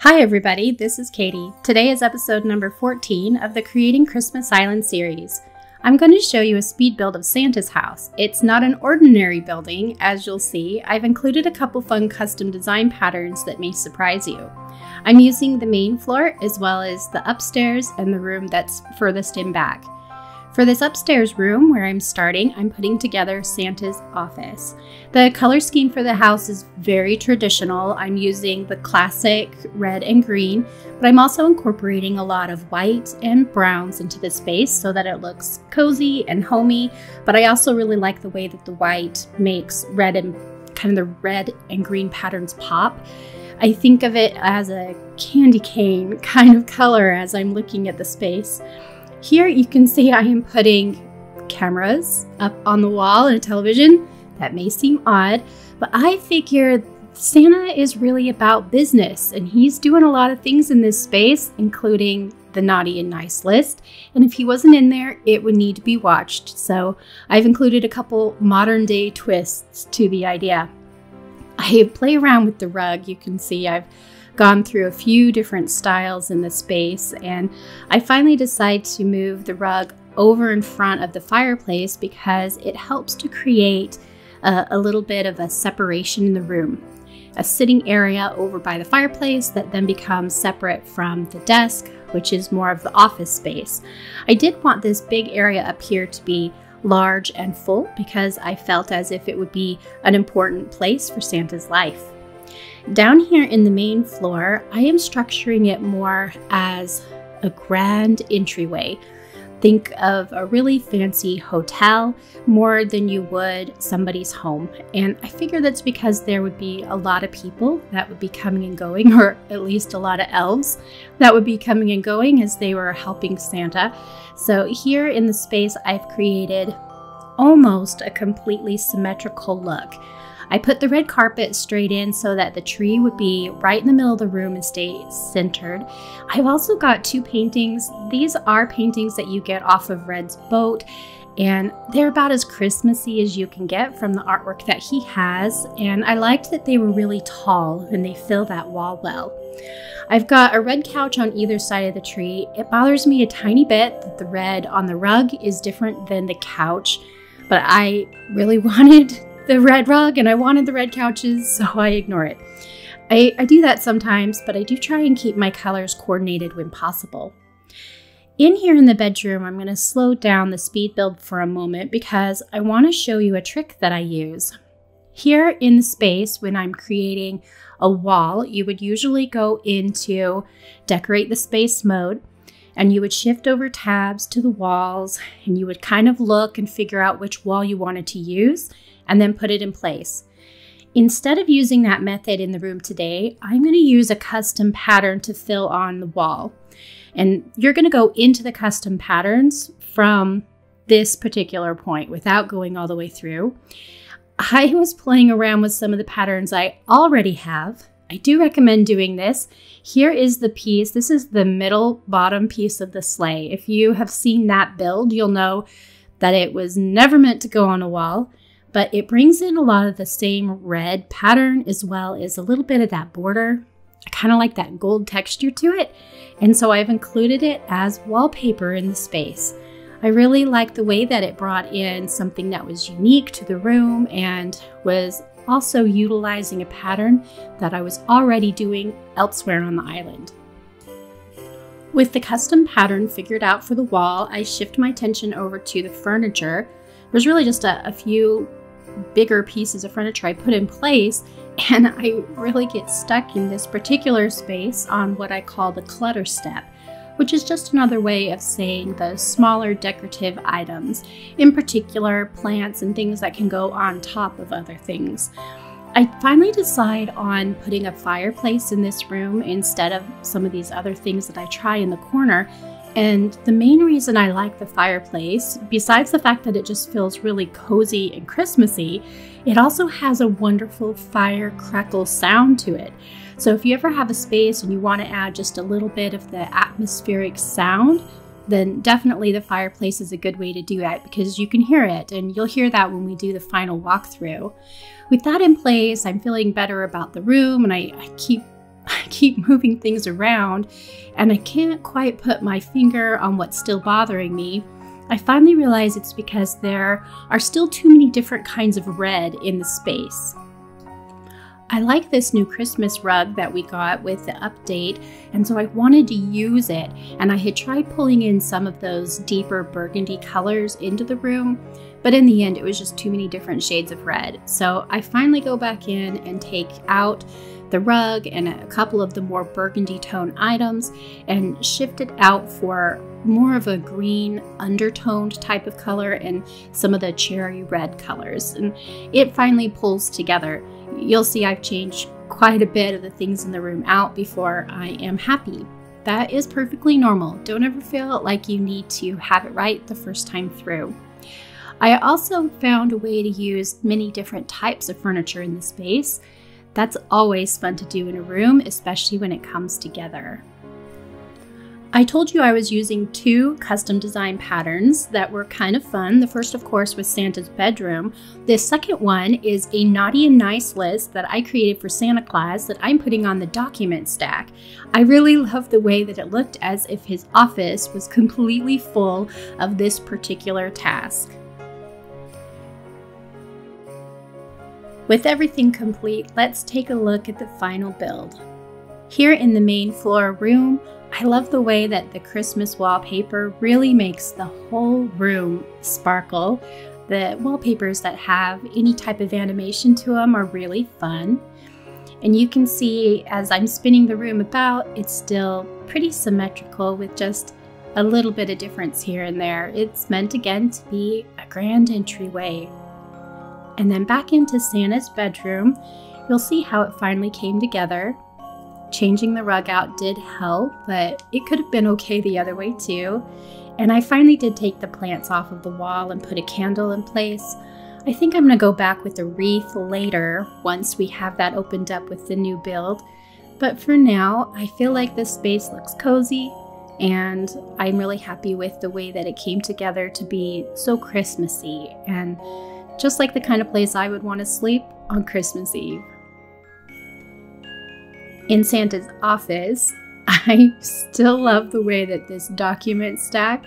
Hi everybody, this is Katie. Today is episode number 14 of the Creating Christmas Island series. I'm going to show you a speed build of Santa's house. It's not an ordinary building, as you'll see. I've included a couple fun custom design patterns that may surprise you. I'm using the main floor as well as the upstairs and the room that's furthest in back. For this upstairs room where I'm starting, I'm putting together Santa's office. The color scheme for the house is very traditional. I'm using the classic red and green, but I'm also incorporating a lot of white and browns into the space so that it looks cozy and homey, but I also really like the way that the white makes red and kind of the red and green patterns pop. I think of it as a candy cane kind of color as I'm looking at the space. Here you can see I am putting cameras up on the wall and a television. That may seem odd, but I figure Santa is really about business and he's doing a lot of things in this space, including the naughty and nice list. And if he wasn't in there, it would need to be watched. So I've included a couple modern day twists to the idea. I play around with the rug. You can see I've gone through a few different styles in the space, and I finally decide to move the rug over in front of the fireplace because it helps to create a little bit of a separation in the room. A sitting area over by the fireplace that then becomes separate from the desk, which is more of the office space. I did want this big area up here to be large and full because I felt as if it would be an important place for Santa's life. Down here in the main floor, I am structuring it more as a grand entryway. Think of a really fancy hotel more than you would somebody's home. And I figure that's because there would be a lot of people that would be coming and going, or at least a lot of elves that would be coming and going as they were helping Santa. So here in the space, I've created almost a completely symmetrical look. I put the red carpet straight in so that the tree would be right in the middle of the room and stay centered. I've also got two paintings. These are paintings that you get off of Red's boat, and they're about as Christmassy as you can get from the artwork that he has. And I liked that they were really tall and they fill that wall well. I've got a red couch on either side of the tree. It bothers me a tiny bit that the red on the rug is different than the couch, but I really wanted the red rug and I wanted the red couches, so I ignore it. I do that sometimes, but I do try and keep my colors coordinated when possible. In here in the bedroom, I'm going to slow down the speed build for a moment because I want to show you a trick that I use. Here in the space, when I'm creating a wall, you would usually go into decorate the space mode, and you would shift over tabs to the walls, and you would kind of look and figure out which wall you wanted to use, and then put it in place. Instead of using that method in the room today, I'm going to use a custom pattern to fill on the wall. And you're going to go into the custom patterns from this particular point without going all the way through. I was playing around with some of the patterns I already have. I do recommend doing this. Here is the piece. This is the middle bottom piece of the sleigh. If you have seen that build, you'll know that it was never meant to go on a wall, but it brings in a lot of the same red pattern as well as a little bit of that border. I kind of like that gold texture to it, and so I've included it as wallpaper in the space. I really like the way that it brought in something that was unique to the room and was also utilizing a pattern that I was already doing elsewhere on the island. With the custom pattern figured out for the wall, I shift my attention over to the furniture. There's really just a few bigger pieces of furniture I put in place, and I really get stuck in this particular space on what I call the clutter step, which is just another way of saying the smaller decorative items, in particular plants and things that can go on top of other things. I finally decide on putting a fireplace in this room instead of some of these other things that I try in the corner. And the main reason I like the fireplace, besides the fact that it just feels really cozy and Christmassy, it also has a wonderful fire crackle sound to it. So if you ever have a space and you want to add just a little bit of the atmospheric sound, then definitely the fireplace is a good way to do that because you can hear it, and you'll hear that when we do the final walkthrough. With that in place, I'm feeling better about the room, and I keep I keep moving things around and I can't quite put my finger on what's still bothering me, I finally realize it's because there are still too many different kinds of red in the space. I like this new Christmas rug that we got with the update, and so I wanted to use it, and I had tried pulling in some of those deeper burgundy colors into the room, but in the end it was just too many different shades of red. So I finally go back in and take out the rug and a couple of the more burgundy tone items and shift it out for more of a green undertoned type of color and some of the cherry red colors, and it finally pulls together. You'll see I've changed quite a bit of the things in the room out before I am happy. That is perfectly normal. Don't ever feel like you need to have it right the first time through. I also found a way to use many different types of furniture in the space. That's always fun to do in a room, especially when it comes together. I told you I was using 2 custom design patterns that were kind of fun. The first, of course, was Santa's bedroom. The second one is a naughty and nice list that I created for Santa Claus that I'm putting on the document stack. I really love the way that it looked as if his office was completely full of this particular task. With everything complete, let's take a look at the final build. Here in the main floor room, I love the way that the Christmas wallpaper really makes the whole room sparkle. The wallpapers that have any type of animation to them are really fun. And you can see as I'm spinning the room about, it's still pretty symmetrical with just a little bit of difference here and there. It's meant again to be a grand entryway. And then back into Santa's bedroom, you'll see how it finally came together. Changing the rug out did help, but it could have been okay the other way too. And I finally did take the plants off of the wall and put a candle in place. I think I'm going to go back with a wreath later once we have that opened up with the new build. But for now, I feel like this space looks cozy, and I'm really happy with the way that it came together to be so Christmassy and just like the kind of place I would want to sleep on Christmas Eve. In Santa's office, I still love the way that this document stack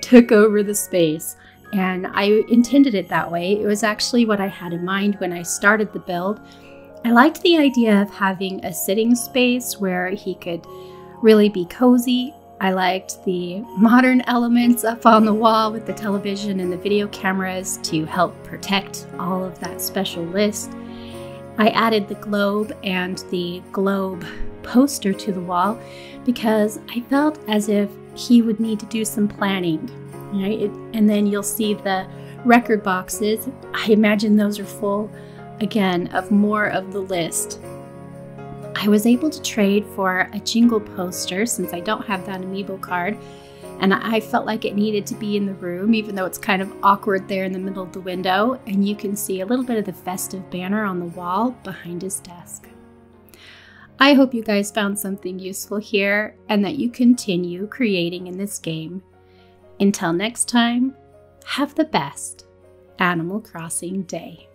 took over the space, and I intended it that way. It was actually what I had in mind when I started the build. I liked the idea of having a sitting space where he could really be cozy. I liked the modern elements up on the wall with the television and the video cameras to help protect all of that special list. I added the globe and the globe poster to the wall because I felt as if he would need to do some planning, right? And then you'll see the record boxes. I imagine those are full, again, of more of the list. I was able to trade for a jingle poster since I don't have that amiibo card, and I felt like it needed to be in the room, even though it's kind of awkward there in the middle of the window, and you can see a little bit of the festive banner on the wall behind his desk. I hope you guys found something useful here and that you continue creating in this game. Until next time, have the best Animal Crossing day.